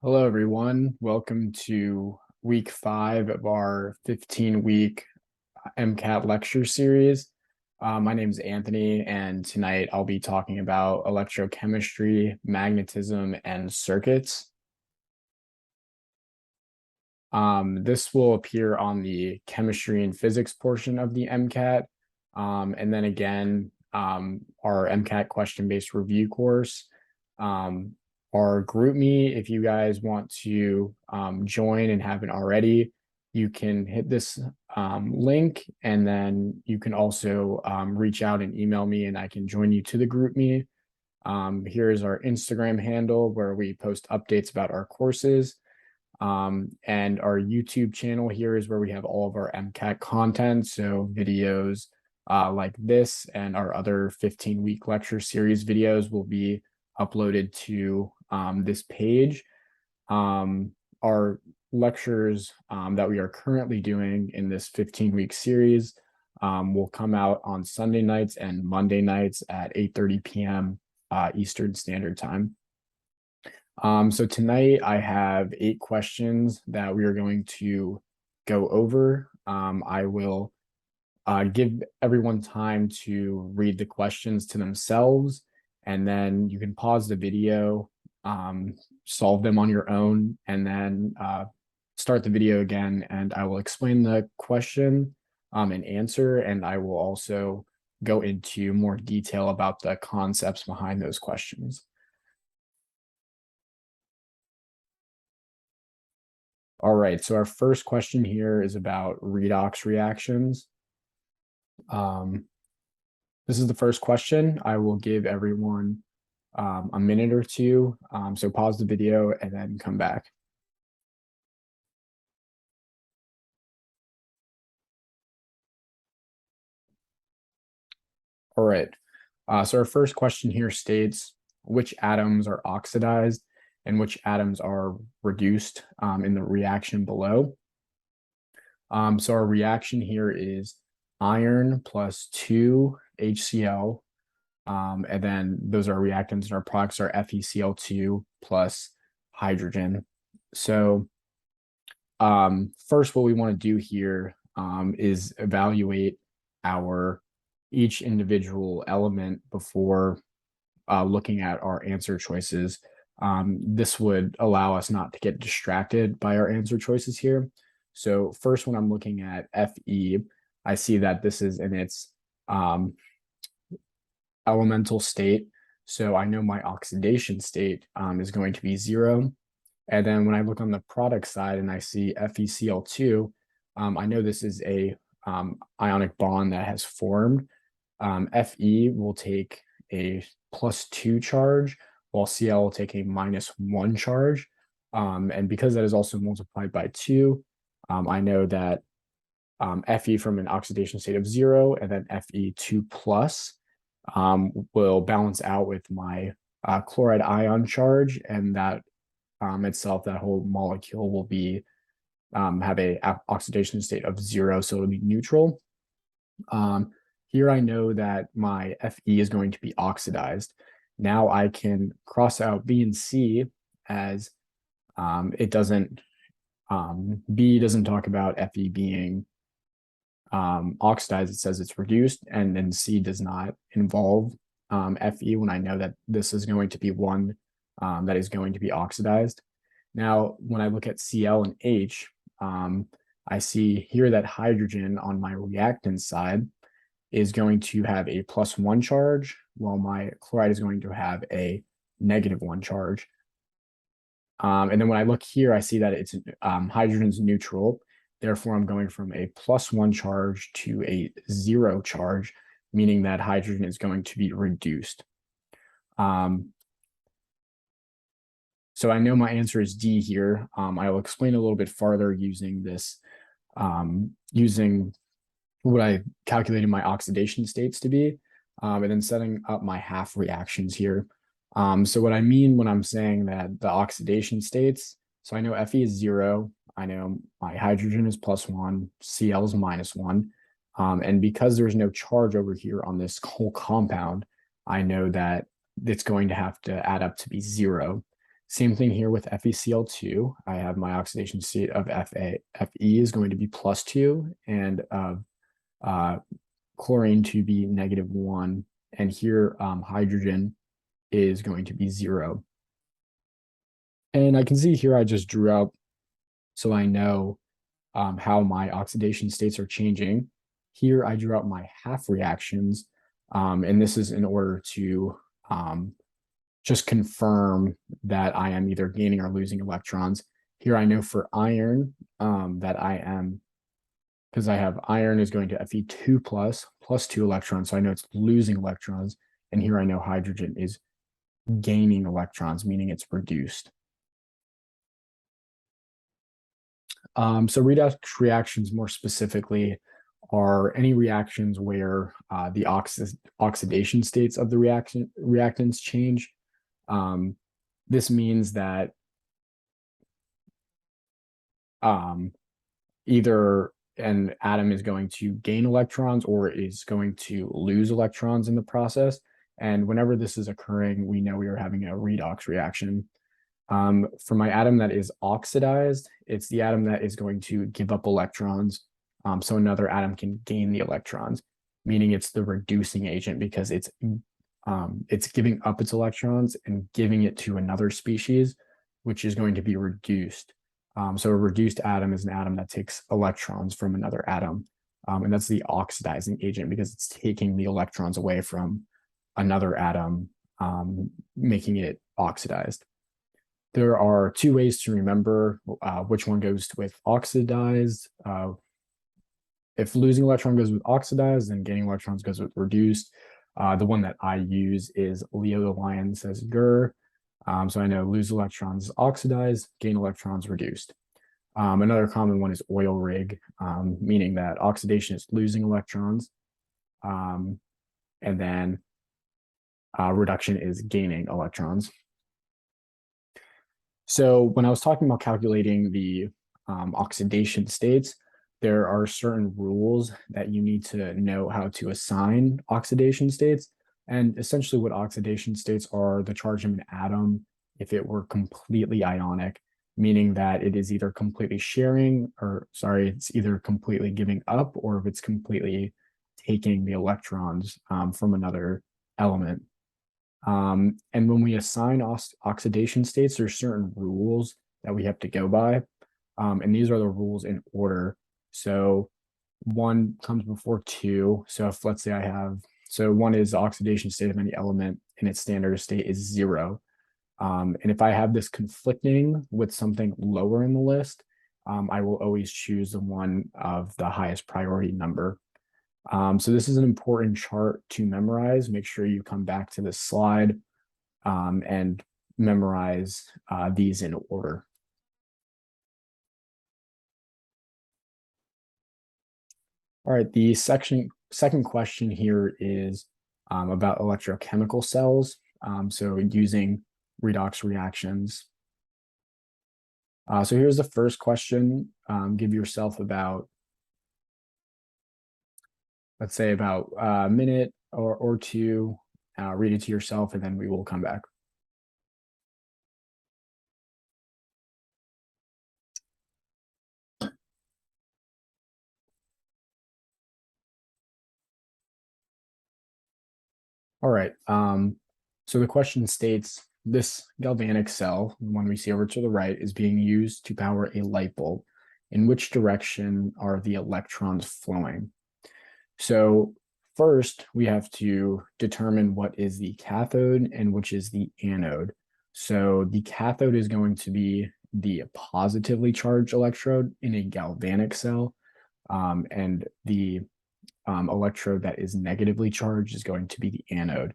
Hello, everyone. Welcome to week 5 of our 15-week MCAT lecture series. My name is Anthony, and tonight I'll be talking about electrochemistry, magnetism, and circuits. This will appear on the chemistry and physics portion of the MCAT. And then again, our MCAT question-based review course. Our GroupMe, if you guys want to join and haven't already, you can hit this link, and then you can also reach out and email me, and I can join you to the GroupMe. Here is our Instagram handle where we post updates about our courses. And our YouTube channel here is where we have all of our MCAT content, so videos like this and our other 15-week lecture series videos will be uploaded to this page. Our lectures that we are currently doing in this 15-week series will come out on Sunday nights and Monday nights at 8:30 p.m. Eastern Standard Time. So tonight I have 8 questions that we are going to go over. I will give everyone time to read the questions to themselves, and then you can pause the video, solve them on your own, and then start the video again, and I will explain the question and answer, and I will also go into more detail about the concepts behind those questions. All right, so our first question here is about redox reactions. This is the first question. I will give everyone a minute or two, so pause the video and then come back. All right, so our first question here states, which atoms are oxidized and which atoms are reduced in the reaction below? So our reaction here is iron plus 2 HCl, and then those are reactants, and our products are FeCl2 plus hydrogen. So first, what we want to do here is evaluate each individual element before looking at our answer choices. This would allow us not to get distracted by our answer choices here. So first, when I'm looking at Fe, I see that this is in its elemental state. So I know my oxidation state is going to be 0. And then when I look on the product side and I see FeCl2, I know this is a ionic bond that has formed. Fe will take a +2 charge, while Cl will take a -1 charge. And because that is also multiplied by 2, I know that Fe from an oxidation state of 0 and then Fe2 plus will balance out with my chloride ion charge, and that itself, that whole molecule will be have a oxidation state of 0, so it'll be neutral. Here I know that my Fe is going to be oxidized. Now I can cross out B and C as it doesn't, B doesn't talk about Fe being oxidized, it says it's reduced, and then C does not involve Fe when I know that this is going to be one that is going to be oxidized. Now, when I look at Cl and H, I see here that hydrogen on my reactant side is going to have a +1 charge, while my chloride is going to have a -1 charge. And then when I look here, I see that it's hydrogen's neutral. Therefore, I'm going from a +1 charge to a 0 charge, meaning that hydrogen is going to be reduced. So I know my answer is D here. I will explain a little bit farther using this, using what I calculated my oxidation states to be, and then setting up my half reactions here. So what I mean when I'm saying that the oxidation states, so I know Fe is 0, I know my hydrogen is +1, Cl is -1, and because there's no charge over here on this whole compound, I know that it's going to have to add up to be 0. Same thing here with FeCl2. I have my oxidation state of Fe is going to be +2 and chlorine to be -1. And here hydrogen is going to be 0. And I can see here I just drew out so I know how my oxidation states are changing. Here I drew out my half reactions, and this is in order to just confirm that I am either gaining or losing electrons. Here I know for iron that I am, because I have iron is going to Fe2 plus 2 electrons, so I know it's losing electrons. And here I know hydrogen is gaining electrons, meaning it's reduced. So redox reactions more specifically are any reactions where the oxidation states of the reactants change. This means that either an atom is going to gain electrons or is going to lose electrons in the process. And whenever this is occurring, we know we are having a redox reaction. For my atom that is oxidized, it's the atom that is going to give up electrons, so another atom can gain the electrons, meaning it's the reducing agent because it's giving up its electrons and giving it to another species, which is going to be reduced. So a reduced atom is an atom that takes electrons from another atom, and that's the oxidizing agent because it's taking the electrons away from another atom, making it oxidized. There are two ways to remember which one goes with oxidized. If losing electron goes with oxidized, then gaining electrons goes with reduced. The one that I use is Leo Lion says GER. So I know lose electrons oxidized, gain electrons reduced. Another common one is oil rig, meaning that oxidation is losing electrons, and then reduction is gaining electrons. So when I was talking about calculating the oxidation states, there are certain rules that you need to know how to assign oxidation states. And essentially what oxidation states are the charge of an atom if it were completely ionic, meaning that it is either completely sharing it's either completely giving up or if it's completely taking the electrons from another element. And when we assign oxidation states, there's certain rules that we have to go by. And these are the rules in order. So 1 comes before 2. So if let's say so 1 is the oxidation state of any element and its standard state is 0. And if I have this conflicting with something lower in the list, I will always choose the one of the highest priority number. So this is an important chart to memorize. Make sure you come back to this slide and memorize these in order. All right, the second question here is about electrochemical cells. So using redox reactions. So here's the first question. Give yourself about, let's say about a minute or two, read it to yourself, and then we will come back. All right, so the question states, this galvanic cell, the one we see over to the right, is being used to power a light bulb. In which direction are the electrons flowing? So first, we have to determine what is the cathode and which is the anode. So the cathode is going to be the positively charged electrode in a galvanic cell, and the electrode that is negatively charged is going to be the anode.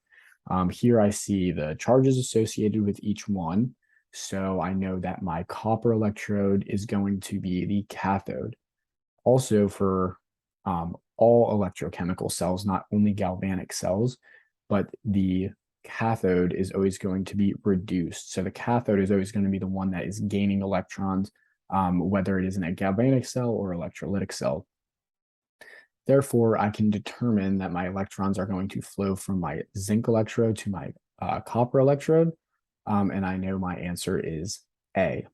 Here I see the charges associated with each one. So I know that my copper electrode is going to be the cathode. Also for all electrochemical cells, not only galvanic cells, but the cathode is always going to be reduced. So the cathode is always going to be the one that is gaining electrons, whether it is in a galvanic cell or electrolytic cell. Therefore, I can determine that my electrons are going to flow from my zinc electrode to my copper electrode. And I know my answer is A.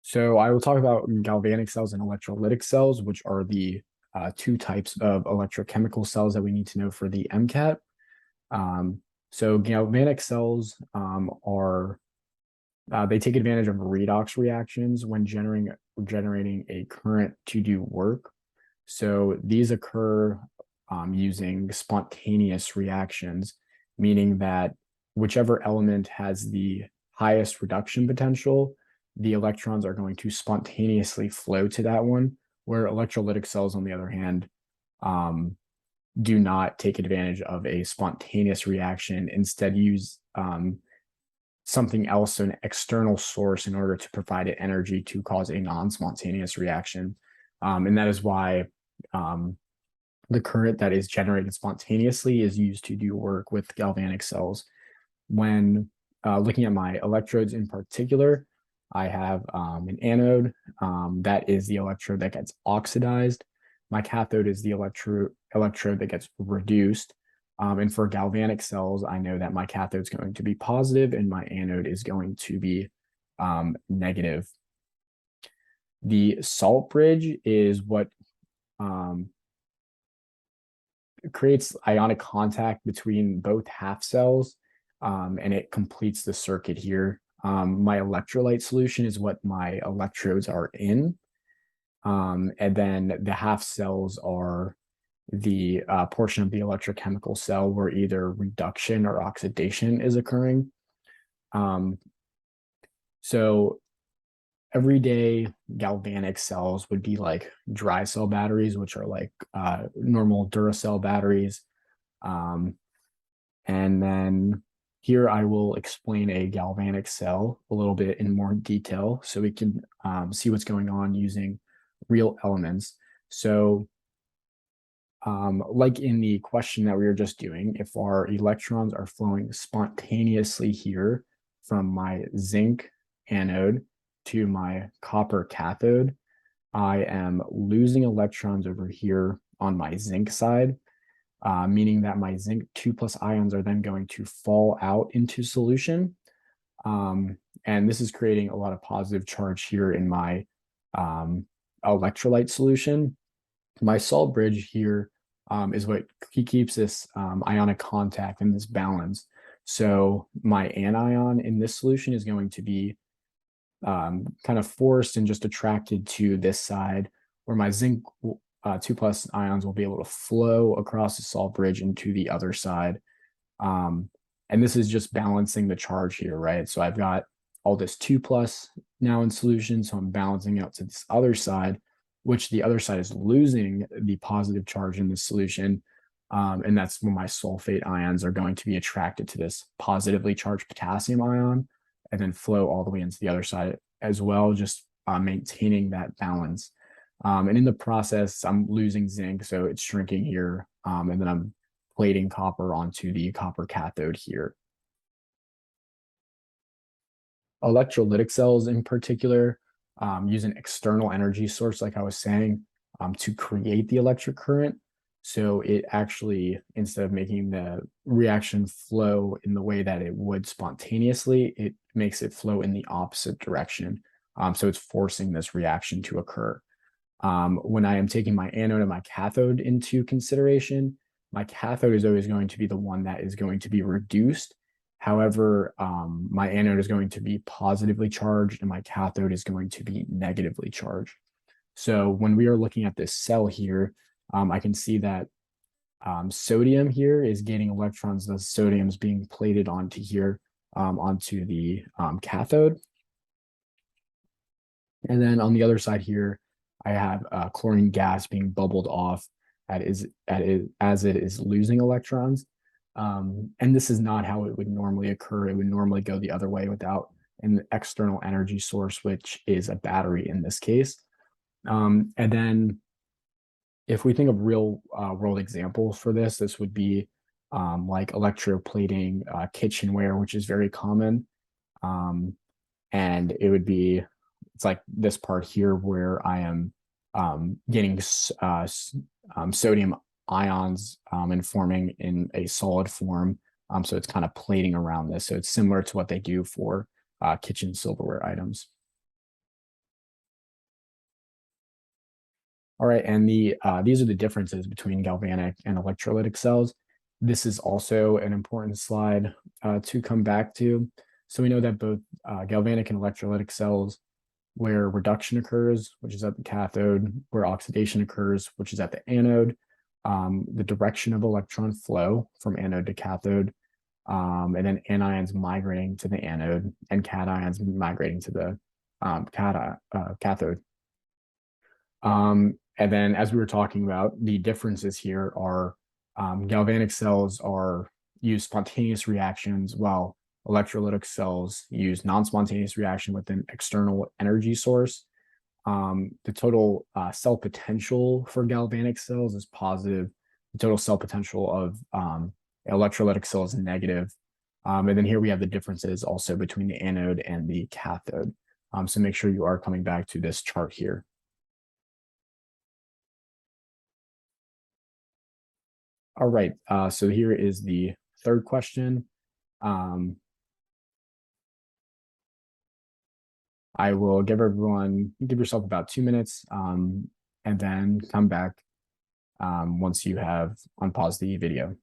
So I will talk about galvanic cells and electrolytic cells, which are the two types of electrochemical cells that we need to know for the MCAT. So galvanic cells they take advantage of redox reactions when generating a current to do work. So these occur using spontaneous reactions, meaning that whichever element has the highest reduction potential, the electrons are going to spontaneously flow to that one, where electrolytic cells, on the other hand, do not take advantage of a spontaneous reaction, instead use something else, an external source, in order to provide it energy to cause a non-spontaneous reaction. And that is why the current that is generated spontaneously is used to do work with galvanic cells. When looking at my electrodes in particular, I have an anode that is the electrode that gets oxidized. My cathode is the electrode that gets reduced. And for galvanic cells, I know that my cathode is going to be positive and my anode is going to be negative. The salt bridge is what creates ionic contact between both half cells, and it completes the circuit here. My electrolyte solution is what my electrodes are in. And then the half cells are the portion of the electrochemical cell where either reduction or oxidation is occurring. So everyday galvanic cells would be like dry cell batteries, which are like normal Duracell batteries. And then here I will explain a galvanic cell a little bit in more detail so we can see what's going on using real elements. So like in the question that we were just doing, if our electrons are flowing spontaneously here from my zinc anode to my copper cathode, I am losing electrons over here on my zinc side, meaning that my zinc 2+ ions are then going to fall out into solution. And this is creating a lot of positive charge here in my electrolyte solution. My salt bridge here is what keeps this ionic contact and this balance. So my anion in this solution is going to be kind of forced and just attracted to this side, where my zinc 2+ ions will be able to flow across the salt bridge into the other side. And this is just balancing the charge here, right? So I've got all this 2+ now in solution, so I'm balancing out to this other side, which the other side is losing the positive charge in the solution. And that's when my sulfate ions are going to be attracted to this positively charged potassium ion and then flow all the way into the other side as well, just maintaining that balance. And in the process, I'm losing zinc, so it's shrinking here. And then I'm plating copper onto the copper cathode here. Electrolytic cells in particular use an external energy source, like I was saying, to create the electric current. So it actually, instead of making the reaction flow in the way that it would spontaneously, it makes it flow in the opposite direction. So it's forcing this reaction to occur. When I am taking my anode and my cathode into consideration, my cathode is always going to be the one that is going to be reduced. However, my anode is going to be positively charged and my cathode is going to be negatively charged. So when we are looking at this cell here, I can see that sodium here is gaining electrons. The sodium is being plated onto here, onto the cathode. And then on the other side here, I have chlorine gas being bubbled off as it is losing electrons. And this is not how it would normally occur. It would normally go the other way without an external energy source, which is a battery in this case. And then if we think of real world examples for this, this would be like electroplating kitchenware, which is very common. And it would be, it's like this part here where I am getting sodium ions and forming in a solid form So it's kind of plating around this. So it's similar to what they do for kitchen silverware items. All right, and these are the differences between galvanic and electrolytic cells. This is also an important slide to come back to. So we know that both galvanic and electrolytic cells, where reduction occurs, which is at the cathode, where oxidation occurs, which is at the anode, the direction of electron flow from anode to cathode, and then anions migrating to the anode and cations migrating to the cathode. And then, as we were talking about, the differences here are galvanic cells use spontaneous reactions, while electrolytic cells use non-spontaneous reaction with an external energy source. The total cell potential for galvanic cells is positive. The total cell potential of electrolytic cells is negative. And then here we have the differences also between the anode and the cathode. So make sure you are coming back to this chart here. All right, so here is the third question. I will give yourself about 2 minutes, and then come back once you have unpaused the video.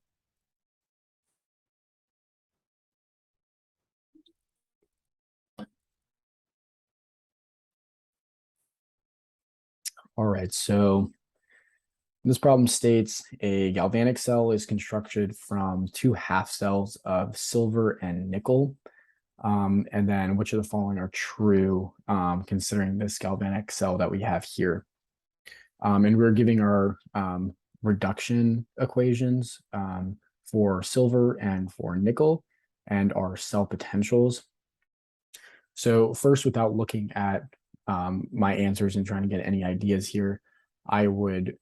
All right, so this problem states a galvanic cell is constructed from 2 half cells of silver and nickel. And then which of the following are true considering this galvanic cell that we have here. And we're giving our reduction equations for silver and for nickel and our cell potentials. So first, without looking at my answers and trying to get any ideas here, I would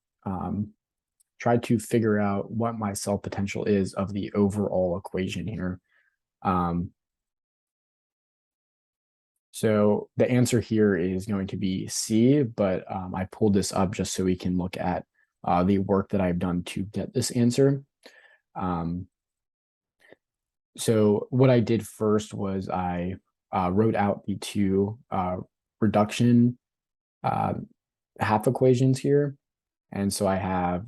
try to figure out what my cell potential is of the overall equation here. So the answer here is going to be C, but I pulled this up just so we can look at the work that I've done to get this answer. So what I did first was I wrote out the 2 reduction half equations here. And so I have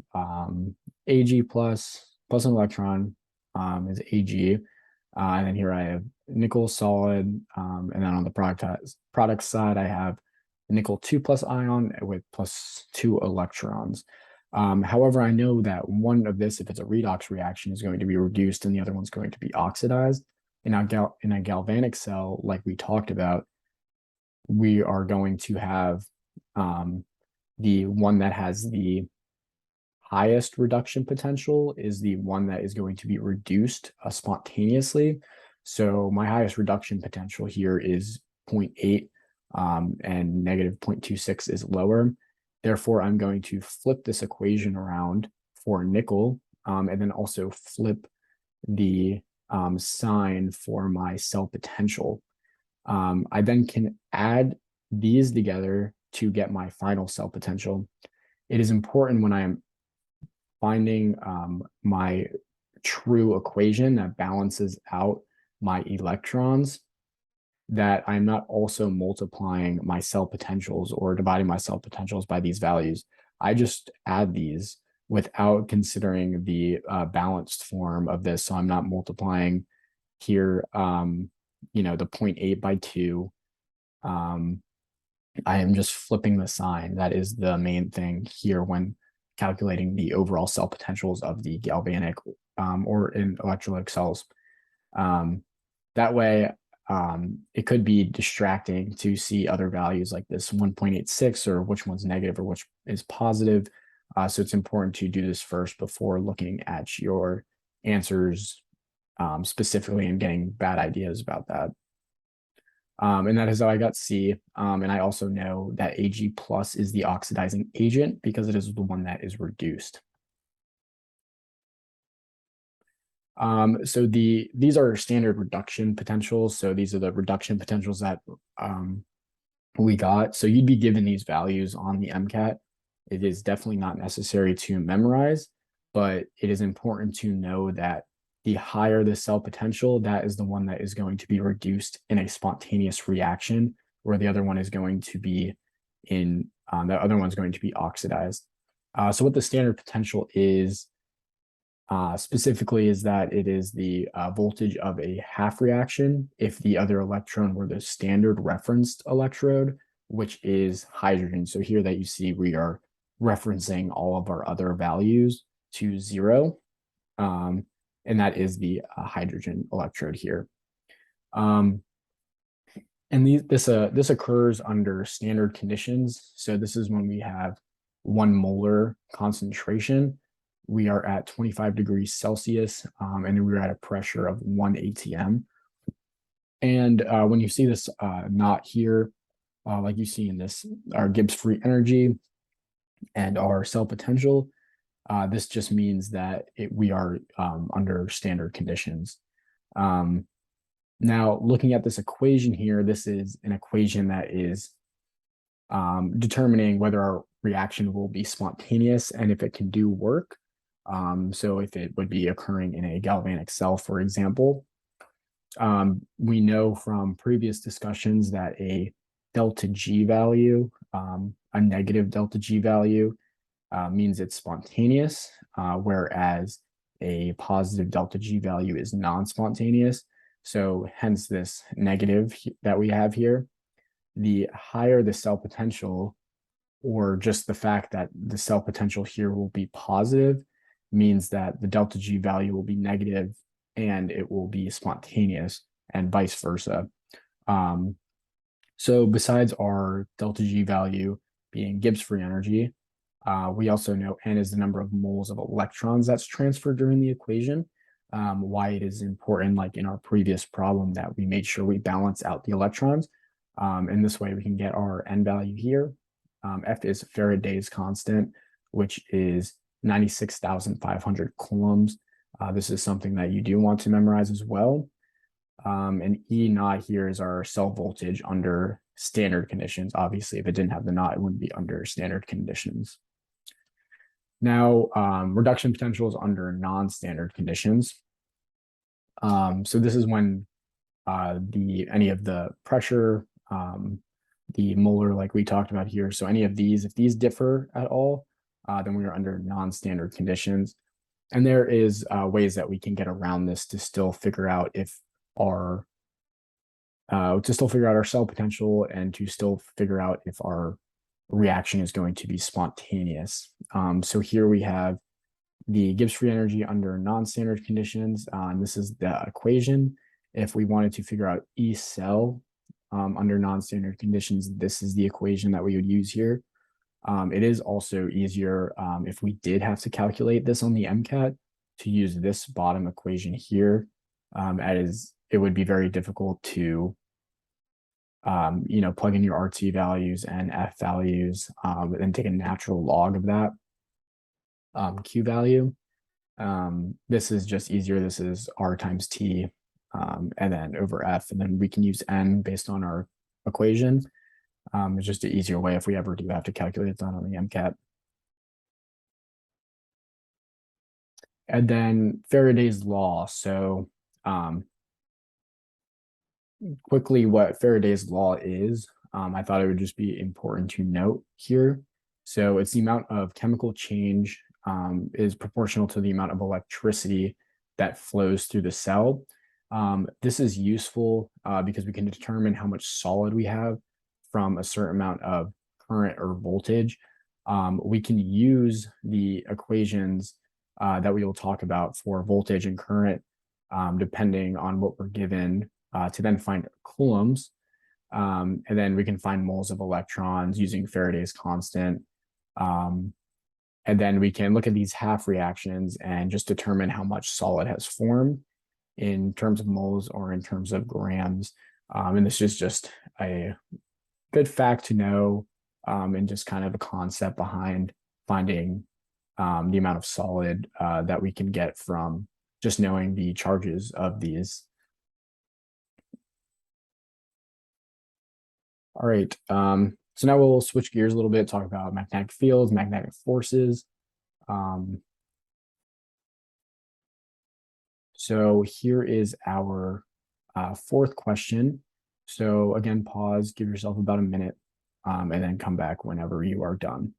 Ag plus an electron is Ag. And then here I have nickel solid. And then on the product side, I have nickel 2 plus ion with plus 2 electrons. However, I know that one of this, if it's a redox reaction, is going to be reduced and the other one's going to be oxidized. In a galvanic cell, like we talked about, we are going to have the one that has the highest reduction potential is the one that is going to be reduced spontaneously. So my highest reduction potential here is 0.8 and negative 0.26 is lower. Therefore, I'm going to flip this equation around for nickel and then also flip the sign for my cell potential. I then can add these together to get my final cell potential. It is important when I am finding my true equation that balances out my electrons that I'm not also multiplying my cell potentials or dividing my cell potentials by these values. I just add these without considering the balanced form of this. So I'm not multiplying here, the 0.8 by 2. I am just flipping the sign. That is the main thing here when calculating the overall cell potentials of the galvanic or in electrolytic cells. That way, it could be distracting to see other values like this 1.86 or which one's negative or which is positive. So it's important to do this first before looking at your answers specifically and getting bad ideas about that. And that is how I got C. And I also know that Ag plus is the oxidizing agent because it is the one that is reduced. So these are standard reduction potentials. So these are the reduction potentials that we got. So you'd be given these values on the MCAT. It is definitely not necessary to memorize, but it is important to know that the higher the cell potential, that is the one that is going to be reduced in a spontaneous reaction, where the other one is going to be the other one's going to be oxidized. So what the standard potential is specifically is that it is the voltage of a half reaction if the other electron were the standard referenced electrode, which is hydrogen. So here that you see, we are referencing all of our other values to 0. And that is the hydrogen electrode here. And this occurs under standard conditions. So this is when we have 1 molar concentration. We are at 25 degrees Celsius, and we're at a pressure of 1 atm. And when you see this knot here, like you see in this, our Gibbs free energy and our cell potential, this just means that we are under standard conditions. Now, looking at this equation here, this is an equation that is determining whether our reaction will be spontaneous and if it can do work. So if it would be occurring in a galvanic cell, for example. We know from previous discussions that a delta G value, a negative delta G value, means it's spontaneous, whereas a positive delta G value is non-spontaneous. So hence this negative that we have here. The higher the cell potential, or just the fact that the cell potential here will be positive, means that the delta G value will be negative and it will be spontaneous, and vice versa. So besides our delta G value being Gibbs free energy, we also know N is the number of moles of electrons that's transferred during the equation. Why it is important, like in our previous problem, that we made sure we balance out the electrons. And this way we can get our N value here. F is Faraday's constant, which is 96,500 coulombs. This is something that you do want to memorize as well. And E naught here is our cell voltage under standard conditions. Obviously, if it didn't have the naught, it wouldn't be under standard conditions. Now, reduction potential is under non-standard conditions. So this is when any of the pressure, the molar, like we talked about here. So any of these, if these differ at all, then we are under non-standard conditions. And there is ways that we can get around this to still figure out if our cell potential, and to still figure out if our reaction is going to be spontaneous. So here we have the Gibbs free energy under non-standard conditions. And this is the equation. If we wanted to figure out E cell under non-standard conditions, this is the equation that we would use here. It is also easier if we did have to calculate this on the MCAT to use this bottom equation here, as it would be very difficult to plug in your RT values and F values, and take a natural log of that Q value. This is just easier. This is R times T, and then over F, and then we can use N based on our equation. It's just an easier way if we ever do have to calculate that on the MCAT. And then Faraday's law. So quickly, what Faraday's law is, I thought it would just be important to note here. So it's the amount of chemical change is proportional to the amount of electricity that flows through the cell. This is useful because we can determine how much solid we have from a certain amount of current or voltage. We can use the equations that we will talk about for voltage and current, depending on what we're given, to then find coulombs. And then we can find moles of electrons using Faraday's constant. And then we can look at these half reactions and just determine how much solid has formed in terms of moles or in terms of grams. And this is just a good fact to know, and just kind of a concept behind finding the amount of solid that we can get from just knowing the charges of these. All right, so now we'll switch gears a little bit, talk about magnetic fields, magnetic forces. So here is our fourth question. So again, pause, give yourself about a minute, and then come back whenever you are done.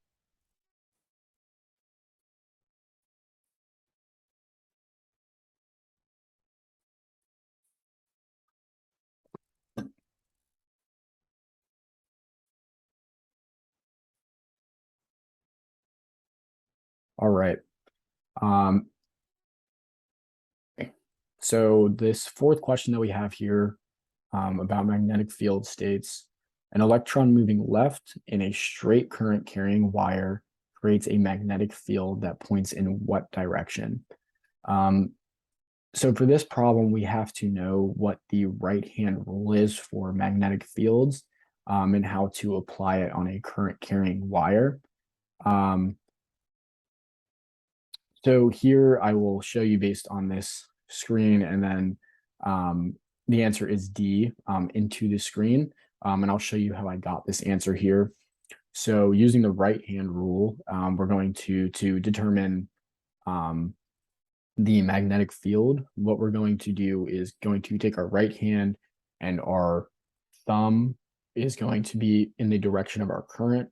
All right. So this fourth question that we have here about magnetic field states, an electron moving left in a straight current carrying wire creates a magnetic field that points in what direction? So for this problem, we have to know what the right-hand rule is for magnetic fields and how to apply it on a current carrying wire. So here I will show you based on this screen, and then the answer is D, into the screen. And I'll show you how I got this answer here. So using the right-hand rule, we're going to determine the magnetic field. What we're going to do is going to take our right hand, and our thumb is going to be in the direction of our current.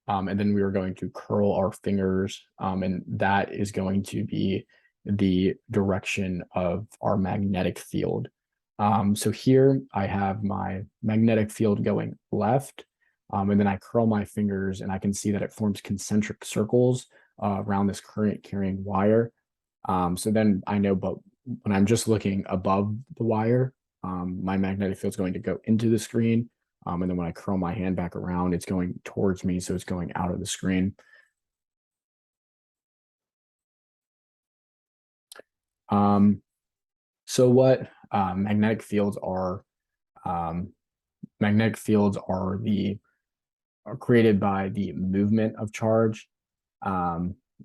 And then we are going to curl our fingers, and that is going to be the direction of our magnetic field. So here I have my magnetic field going left, and then I curl my fingers and I can see that it forms concentric circles around this current carrying wire. So then I know, but when I'm just looking above the wire, my magnetic field is going to go into the screen. And then when I curl my hand back around, it's going towards me, so it's going out of the screen. So what magnetic fields are? Magnetic fields are created by the movement of charge.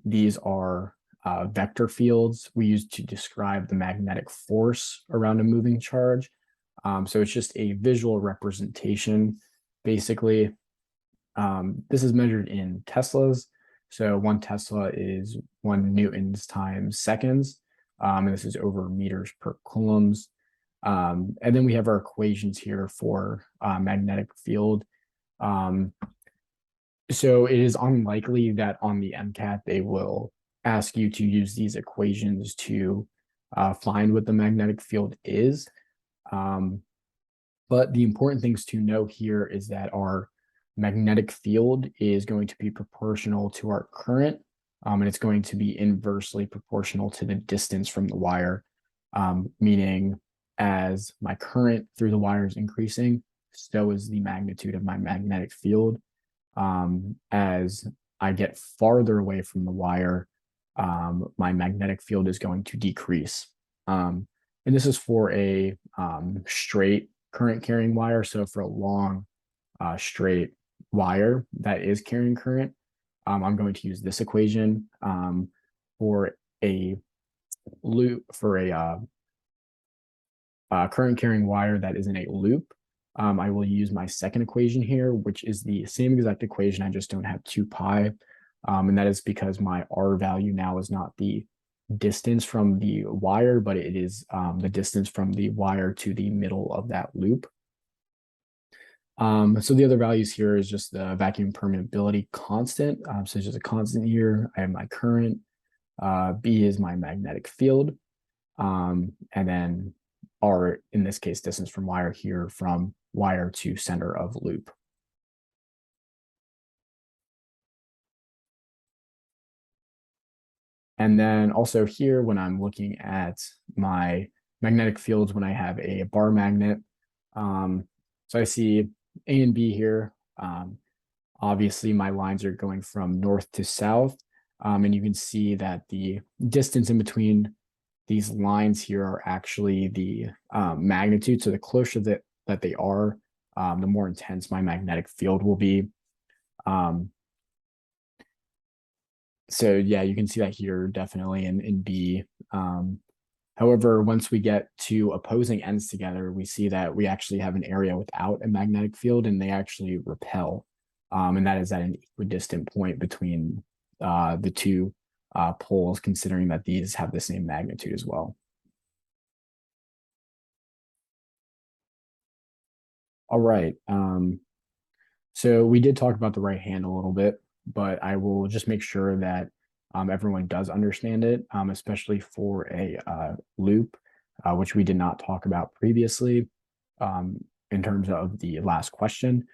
These are vector fields we use to describe the magnetic force around a moving charge. So it's just a visual representation, basically. This is measured in Teslas. So 1 Tesla is 1 newtons times seconds. And this is over meters per coulombs. And then we have our equations here for magnetic field. So it is unlikely that on the MCAT they will ask you to use these equations to find what the magnetic field is. But the important things to know here is that our magnetic field is going to be proportional to our current, and it's going to be inversely proportional to the distance from the wire, meaning as my current through the wire is increasing, so is the magnitude of my magnetic field. As I get farther away from the wire, my magnetic field is going to decrease. And this is for a straight current carrying wire. So for a long straight wire that is carrying current, I'm going to use this equation. For a loop, for a current carrying wire that is in a loop, I will use my second equation here, which is the same exact equation. I just don't have 2 pi. And that is because my R value now is not the distance from the wire, but it is the distance from the wire to the middle of that loop. So the other values here is just the vacuum permeability constant. So it's just a constant here. I have my current. B is my magnetic field. And then R, in this case, distance from wire here from wire to center of loop. And then also here, when I'm looking at my magnetic fields, when I have a bar magnet, so I see A and B here. Obviously, my lines are going from north to south, and you can see that the distance in between these lines here are actually the magnitude. So the closer that they are, the more intense my magnetic field will be. So yeah, you can see that here definitely in B. However, once we get to opposing ends together, we see that we actually have an area without a magnetic field, and they actually repel. And that is at an equidistant point between the two poles, considering that these have the same magnitude as well. All right. So we did talk about the right hand a little bit, but I will just make sure that everyone does understand it, especially for a loop, which we did not talk about previously um, in terms of the last question.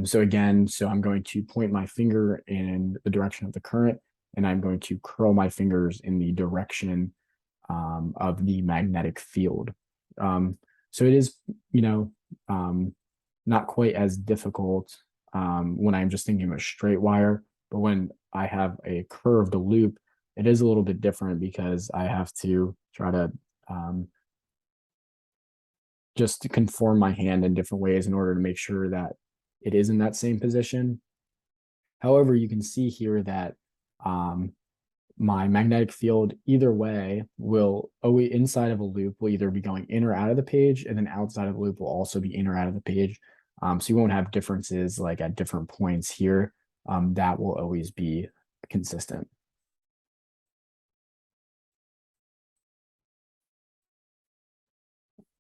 So again, I'm going to point my finger in the direction of the current, and I'm going to curl my fingers in the direction of the magnetic field. So it is, you know, um, not quite as difficult when I'm just thinking of a straight wire, but when I have a curved loop, it is a little bit different because I have to try to just to conform my hand in different ways in order to make sure that it is in that same position. However, you can see here that um, my magnetic field either way will always inside of a loop will either be going in or out of the page, and then outside of the loop will also be in or out of the page. So you won't have differences like at different points here. That will always be consistent.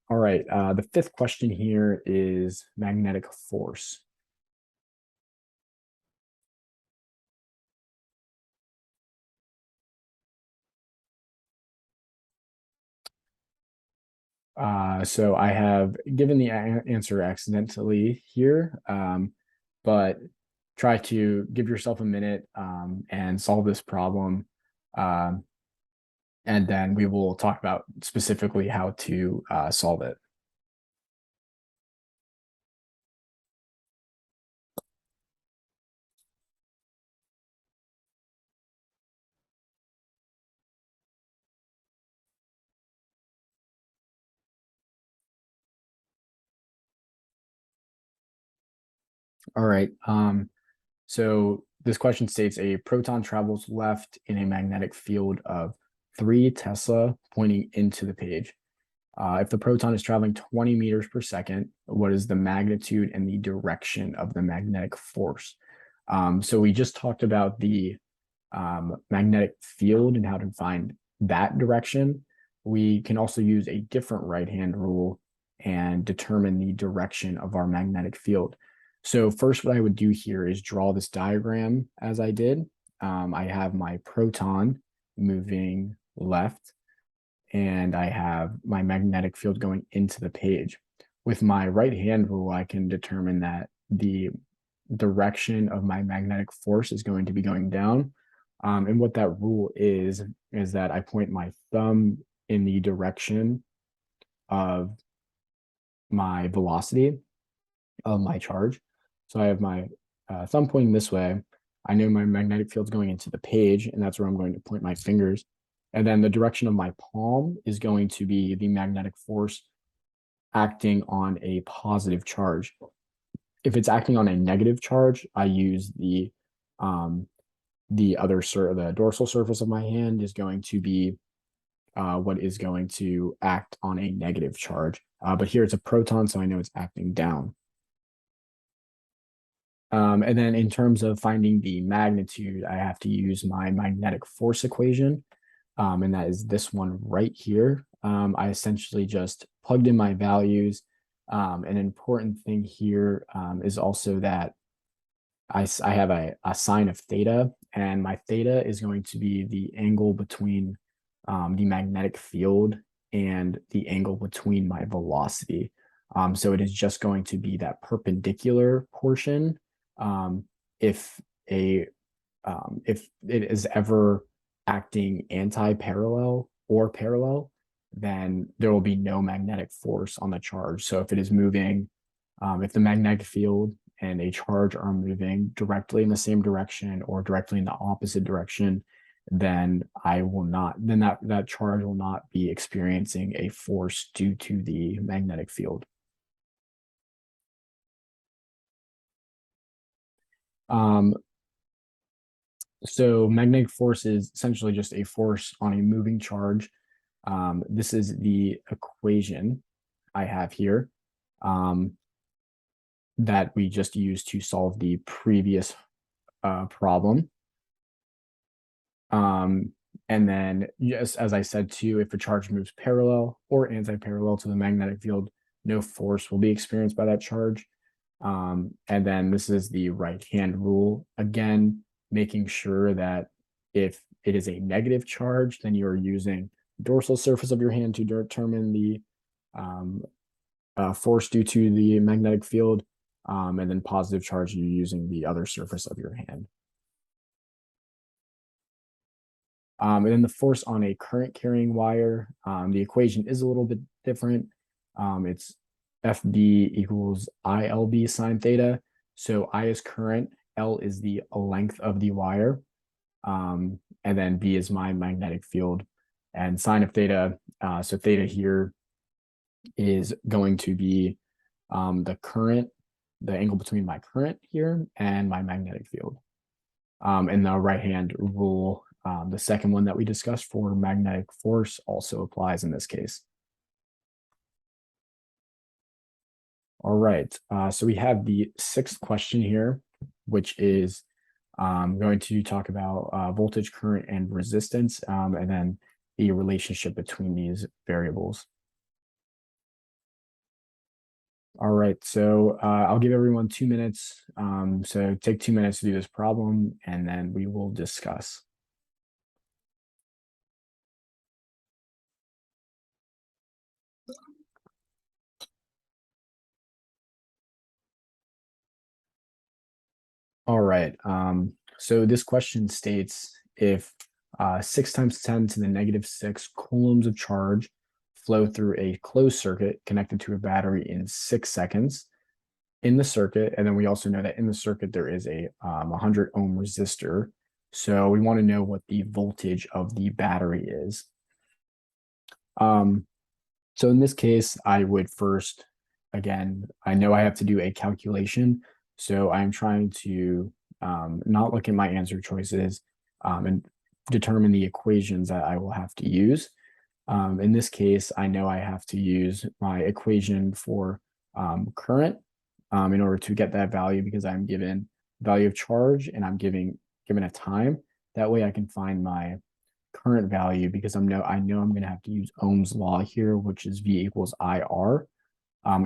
All right, the fifth question here is magnetic force. So I have given the answer accidentally here, but try to give yourself a minute and solve this problem. Um, and then we will talk about specifically how to solve it. All right. So this question states a proton travels left in a magnetic field of 3 Tesla pointing into the page. If the proton is traveling 20 meters per second, what is the magnitude and the direction of the magnetic force? So we just talked about the magnetic field and how to find that direction. We can also use a different right-hand rule and determine the direction of our magnetic field. So first, what I would do here is draw this diagram as I did. I have my proton moving left, and I have my magnetic field going into the page. With my right hand rule, I can determine that the direction of my magnetic force is going to be going down. And what that rule is that I point my thumb in the direction of my velocity of my charge. So I have my thumb pointing this way. I know my magnetic field's going into the page, and that's where I'm going to point my fingers. And then the direction of my palm is going to be the magnetic force acting on a positive charge. If it's acting on a negative charge, I use the the dorsal surface of my hand is going to be what is going to act on a negative charge. But here it's a proton, so I know it's acting down. And then in terms of finding the magnitude, I have to use my magnetic force equation, and that is this one right here. I essentially just plugged in my values. An important thing here is also that I have a sine of theta, and my theta is going to be the angle between the magnetic field and the angle between my velocity. So it is just going to be that perpendicular portion. Um, if a if it is ever acting anti-parallel or parallel, then there will be no magnetic force on the charge. So if it is moving, if the magnetic field and a charge are moving directly in the same direction or directly in the opposite direction, then that charge will not be experiencing a force due to the magnetic field. Um, so magnetic force is essentially just a force on a moving charge. This is the equation I have here that we just used to solve the previous problem. And then, yes, as I said too, if a charge moves parallel or anti-parallel to the magnetic field, no force will be experienced by that charge. And then this is the right-hand rule. Again, making sure that if it is a negative charge, then you're using the dorsal surface of your hand to determine the force due to the magnetic field. And then positive charge, you're using the other surface of your hand. And then the force on a current carrying wire, the equation is a little bit different. It's FB equals ILB sine theta. So I is current, L is the length of the wire, and then B is my magnetic field. And sine of theta, so theta here is going to be the current, the angle between my current here and my magnetic field. And the right-hand rule, the second one that we discussed for magnetic force, also applies in this case. All right, so we have the sixth question here, which is going to talk about voltage, current, and resistance, and then the relationship between these variables. All right, so I'll give everyone 2 minutes. So take 2 minutes to do this problem, and then we will discuss. All right, so this question states if 6 times 10 to the negative 6 coulombs of charge flow through a closed circuit connected to a battery in 6 seconds in the circuit, and then we also know that in the circuit there is a 100 ohm resistor. So we want to know what the voltage of the battery is. So in this case, I would first, again, I know I have to do a calculation. So I'm trying to not look at my answer choices and determine the equations that I will have to use. In this case, I know I have to use my equation for current in order to get that value, because I'm given value of charge and I'm given a time. That way I can find my current value, because I know I'm going to have to use Ohm's law here, which is V equals IR,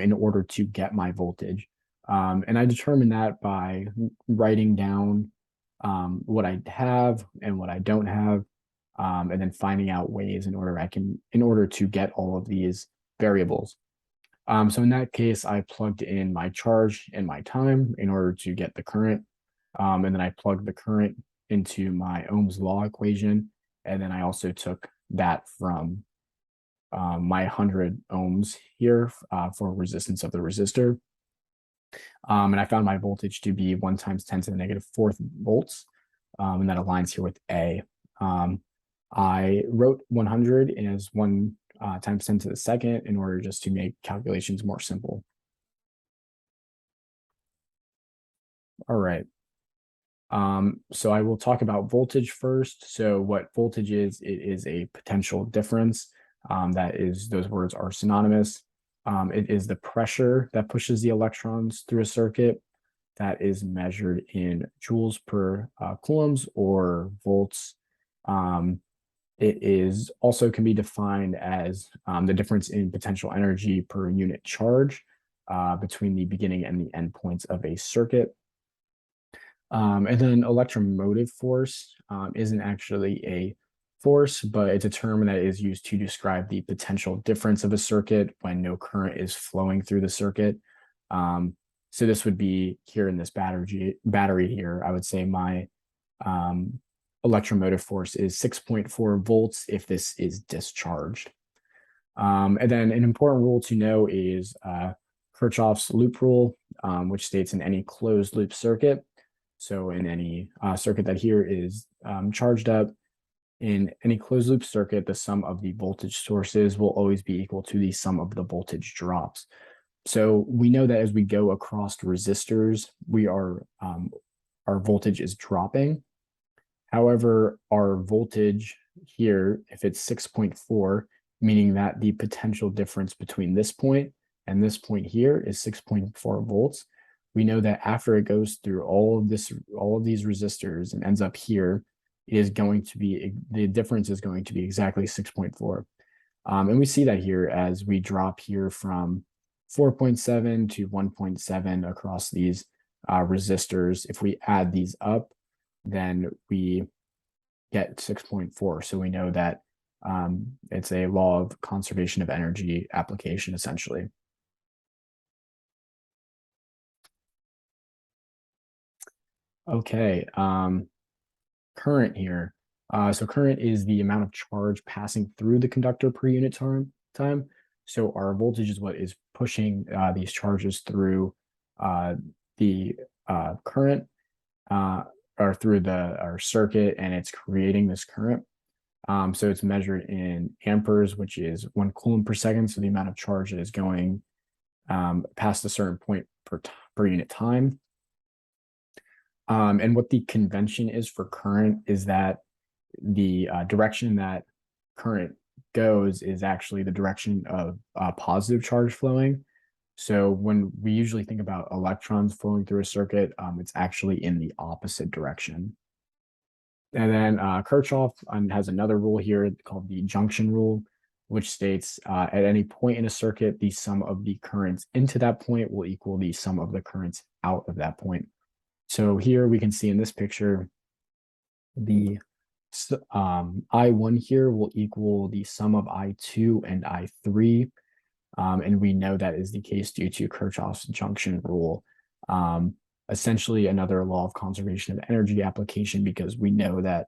in order to get my voltage. And I determine that by writing down what I have and what I don't have, and then finding out ways in order to get all of these variables. So in that case, I plugged in my charge and my time in order to get the current, and then I plugged the current into my Ohm's law equation, and then I also took that from my 100 ohms here for resistance of the resistor. And I found my voltage to be 1 times 10 to the negative 4th volts, and that aligns here with A. I wrote 100 as 1 times 10 to the second in order just to make calculations more simple. All right. So I will talk about voltage first. So what voltage is, it is a potential difference. Those words are synonymous. It is the pressure that pushes the electrons through a circuit that is measured in joules per coulombs or volts. It is also can be defined as the difference in potential energy per unit charge between the beginning and the end points of a circuit. And then electromotive force isn't actually a force, but it's a term that is used to describe the potential difference of a circuit when no current is flowing through the circuit. So this would be here in this battery here, I would say my electromotive force is 6.4 volts if this is discharged. And then an important rule to know is Kirchhoff's loop rule, which states in any closed loop circuit, so in any circuit that here is charged up, in any closed loop circuit, the sum of the voltage sources will always be equal to the sum of the voltage drops. So we know that as we go across resistors, our voltage is dropping. However, our voltage here, if it's 6.4, meaning that the potential difference between this point and this point here is 6.4 volts, we know that after it goes through all of these resistors and ends up here, the difference is going to be exactly 6.4. And we see that here as we drop here from 4.7 to 1.7 across these resistors. If we add these up, then we get 6.4. So we know that it's a law of conservation of energy application, essentially. Okay, current here. So current is the amount of charge passing through the conductor per unit time. So our voltage is what is pushing these charges through the current or through our circuit, and it's creating this current. So it's measured in amperes, which is 1 coulomb per second. So the amount of charge that is going past a certain point per unit time. And what the convention is for current is that the direction that current goes is actually the direction of positive charge flowing. So when we usually think about electrons flowing through a circuit, it's actually in the opposite direction. And then Kirchhoff has another rule here called the junction rule, which states at any point in a circuit, the sum of the currents into that point will equal the sum of the currents out of that point. So here we can see in this picture, the I1 here will equal the sum of I2 and I3. And we know that is the case due to Kirchhoff's junction rule. Essentially another law of conservation of energy application, because we know that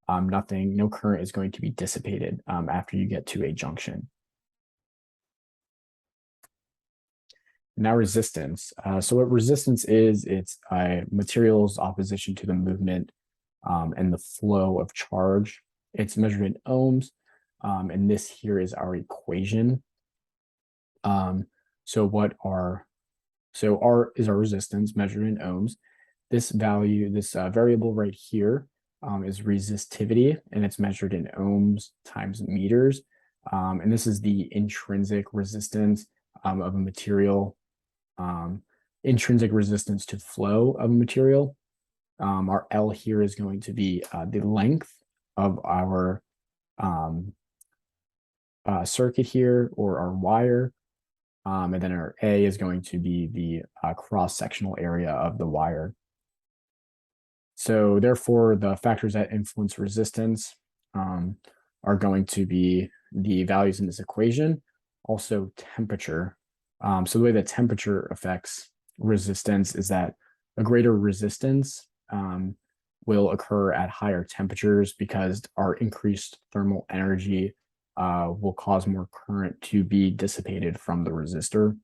no current is going to be dissipated after you get to a junction. Now resistance. So what resistance is, it's a material's opposition to the movement and the flow of charge. It's measured in ohms, and this here is our equation. So R is our resistance measured in ohms. This value, this variable right here is resistivity, and it's measured in ohms times meters. And this is the intrinsic resistance of a material, intrinsic resistance to flow of a material. Our L here is going to be the length of our circuit here, or our wire. And then our A is going to be the cross-sectional area of the wire. So therefore, the factors that influence resistance are going to be the values in this equation, also temperature. So the way that temperature affects resistance is that a greater resistance will occur at higher temperatures, because our increased thermal energy will cause more current to be dissipated from the resistor.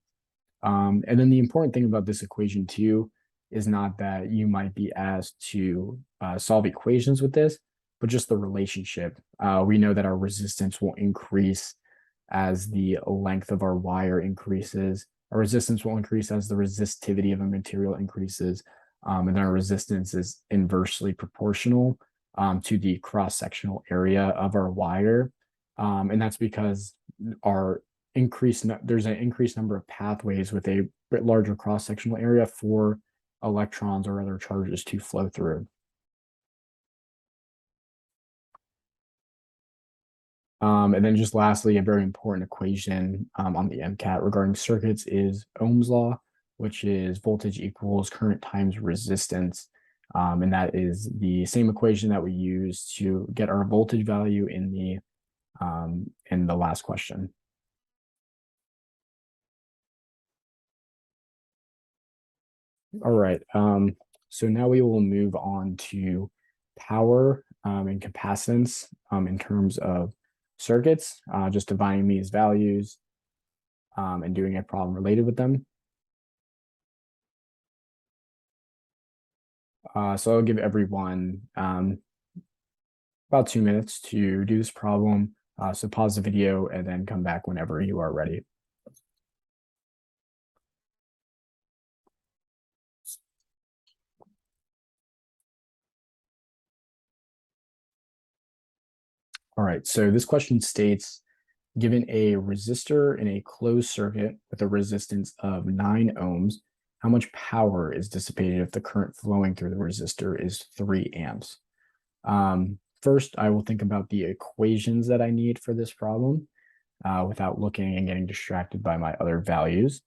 And then the important thing about this equation too is not that you might be asked to solve equations with this, but just the relationship. We know that our resistance will increase as the length of our wire increases. Our resistance will increase as the resistivity of a material increases. And our resistance is inversely proportional to the cross-sectional area of our wire. And that's because there's an increased number of pathways with a bit larger cross-sectional area for electrons or other charges to flow through. And then just lastly, a very important equation on the MCAT regarding circuits is Ohm's law, which is voltage equals current times resistance. And that is the same equation that we use to get our voltage value in the last question. All right, so now we will move on to power and capacitance in terms of circuits, just defining these values and doing a problem related with them. So I'll give everyone about 2 minutes to do this problem. So pause the video and then come back whenever you are ready. All right, so this question states, given a resistor in a closed circuit with a resistance of 9 ohms, how much power is dissipated if the current flowing through the resistor is 3 amps? First, I will think about the equations that I need for this problem without looking and getting distracted by my other values.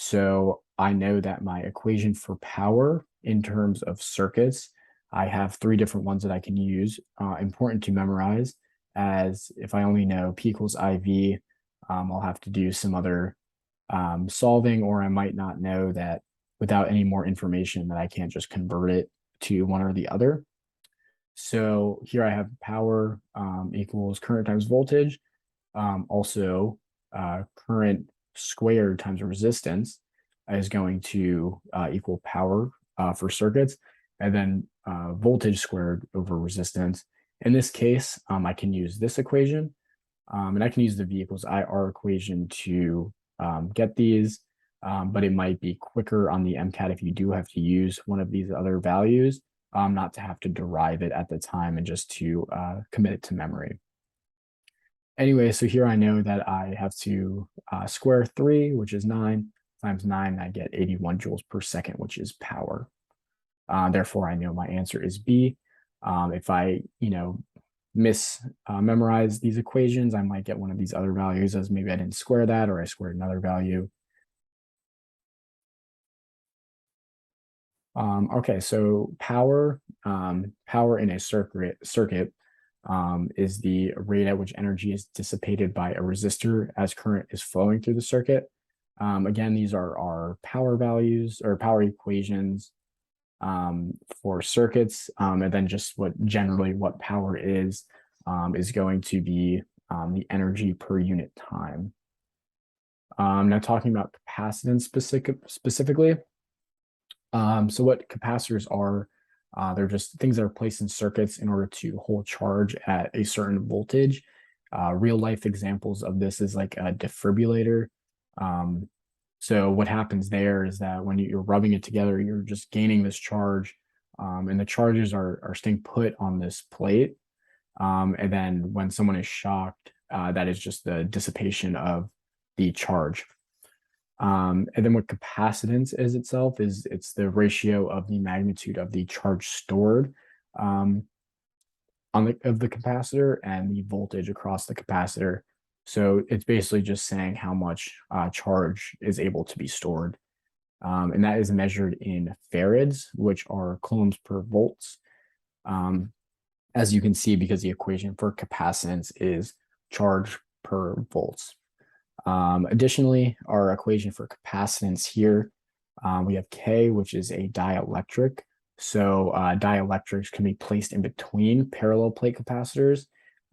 So I know that my equation for power in terms of circuits, I have three different ones that I can use, important to memorize, as if I only know P equals IV, I'll have to do some other solving, or I might not know that without any more information that I can't just convert it to one or the other. So here I have power equals current times voltage, also current squared times resistance is going to equal power for circuits, and then voltage squared over resistance. In this case, I can use this equation, and I can use the V equals IR equation to get these, but it might be quicker on the MCAT if you do have to use one of these other values, not to have to derive it at the time and just to commit it to memory. Anyway, so here I know that I have to square 3, which is 9, times 9, I get 81 joules per second, which is power. Therefore, I know my answer is B. If I, memorize these equations, I might get one of these other values, as maybe I didn't square that, or I squared another value. Okay, so power in a circuit is the rate at which energy is dissipated by a resistor as current is flowing through the circuit. Again, these are our power values or power equations for circuits, and then just what power is going to be the energy per unit time. Now talking about capacitance specifically. So what capacitors are, they're just things that are placed in circuits in order to hold charge at a certain voltage. Real life examples of this is like a defibrillator. So what happens there is that when you're rubbing it together, you're just gaining this charge, and the charges are staying put on this plate. And then when someone is shocked, that is just the dissipation of the charge. And then what capacitance is itself is it's the ratio of the magnitude of the charge stored of the capacitor and the voltage across the capacitor. So it's basically just saying how much charge is able to be stored. And that is measured in farads, which are coulombs per volts. As you can see, because the equation for capacitance is charge per volts. Additionally, our equation for capacitance here, we have K, which is a dielectric. So dielectrics can be placed in between parallel plate capacitors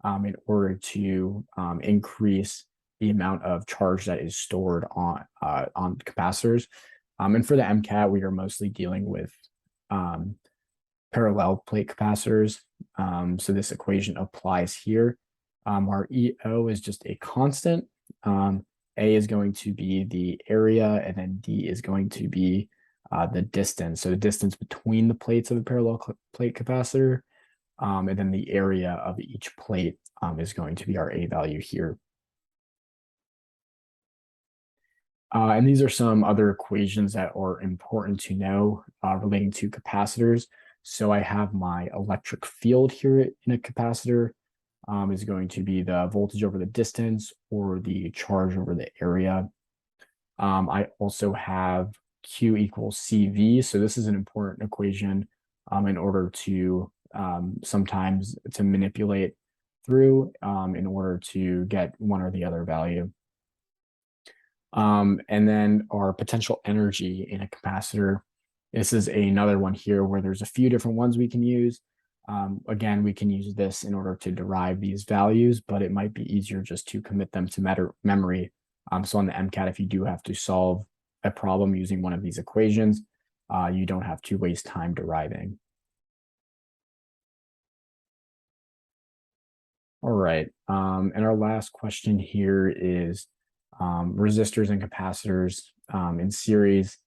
in order to increase the amount of charge that is stored on capacitors. And for the MCAT, we are mostly dealing with parallel plate capacitors. So this equation applies here. Our EO is just a constant. A is going to be the area, and then D is going to be the distance. So the distance between the plates of the parallel plate capacitor, and then the area of each plate is going to be our A value here. And these are some other equations that are important to know relating to capacitors. So I have my electric field here in a capacitor. Is going to be the voltage over the distance or the charge over the area. I also have Q equals CV. So this is an important equation in order to sometimes to manipulate through in order to get one or the other value. And then our potential energy in a capacitor. This is another one here where there's a few different ones we can use. Again, we can use this in order to derive these values, but it might be easier just to commit them to memory. So on the MCAT, if you do have to solve a problem using one of these equations, you don't have to waste time deriving. All right, and our last question here is resistors and capacitors in series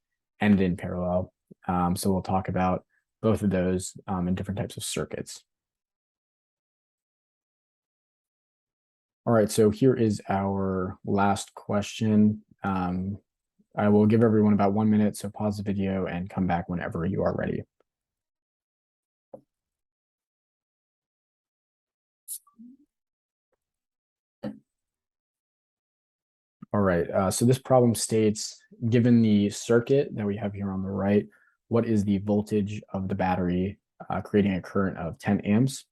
and in parallel. So we'll talk about both of those in different types of circuits. All right, so here is our last question. I will give everyone about 1 minute, so pause the video and come back whenever you are ready. All right, so this problem states given the circuit that we have here on the right, what is the voltage of the battery creating a current of 10 amps?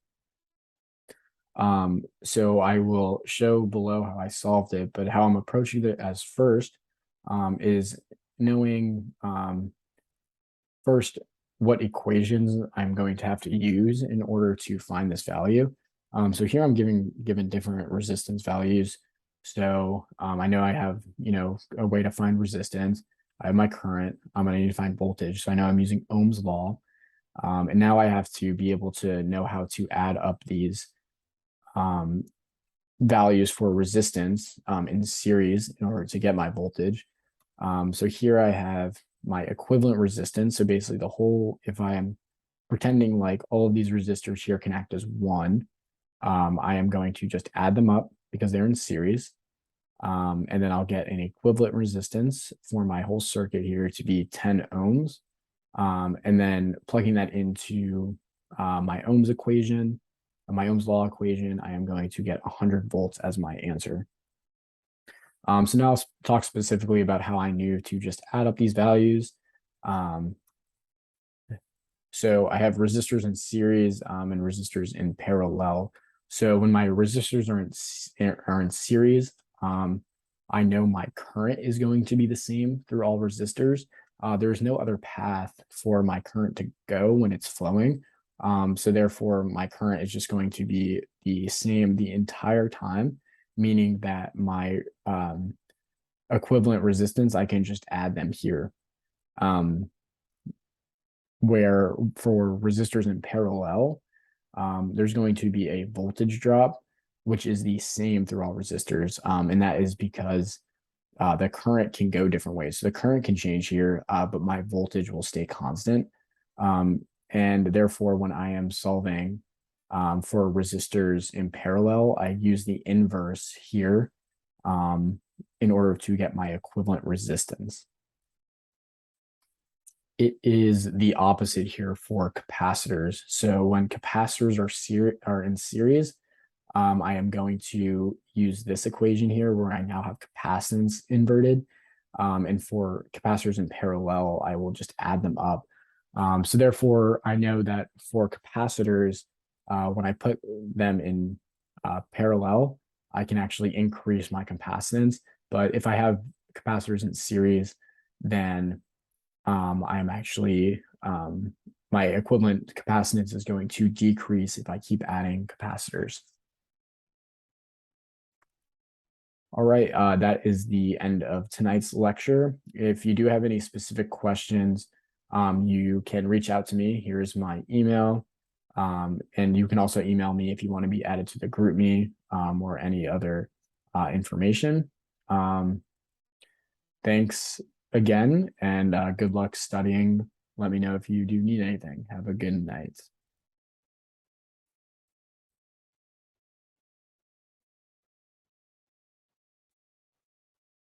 So I will show below how I solved it, but how I'm approaching it as first is knowing first what equations I'm going to have to use in order to find this value. So here I'm given different resistance values. So I know I have, a way to find resistance. I have my current. I'm going to need to find voltage. So I know I'm using Ohm's law. And now I have to be able to know how to add up these values for resistance in series in order to get my voltage. So here I have my equivalent resistance. So basically if I am pretending like all of these resistors here can act as one, I am going to just add them up because they're in series. And then I'll get an equivalent resistance for my whole circuit here to be 10 ohms. And then plugging that into my Ohm's equation, my Ohm's law equation, I am going to get 100 volts as my answer. So now I'll talk specifically about how I knew to just add up these values. So I have resistors in series and resistors in parallel. So when my resistors are in series, I know my current is going to be the same through all resistors. There's no other path for my current to go when it's flowing. So therefore, my current is just going to be the same the entire time, meaning that my equivalent resistance, I can just add them here. Where for resistors in parallel, there's going to be a voltage drop, which is the same through all resistors. And that is because the current can go different ways. So the current can change here, but my voltage will stay constant. And therefore, when I am solving for resistors in parallel, I use the inverse here in order to get my equivalent resistance. It is the opposite here for capacitors. So when capacitors are in series, I am going to use this equation here where I now have capacitance inverted. And for capacitors in parallel, I will just add them up. So therefore, I know that for capacitors, when I put them in parallel, I can actually increase my capacitance. But if I have capacitors in series, then I'm actually, my equivalent capacitance is going to decrease if I keep adding capacitors. All right, that is the end of tonight's lecture. If you do have any specific questions, you can reach out to me. Here's my email. And you can also email me if you want to be added to the GroupMe or any other information. Thanks again, and good luck studying. Let me know if you do need anything. Have a good night.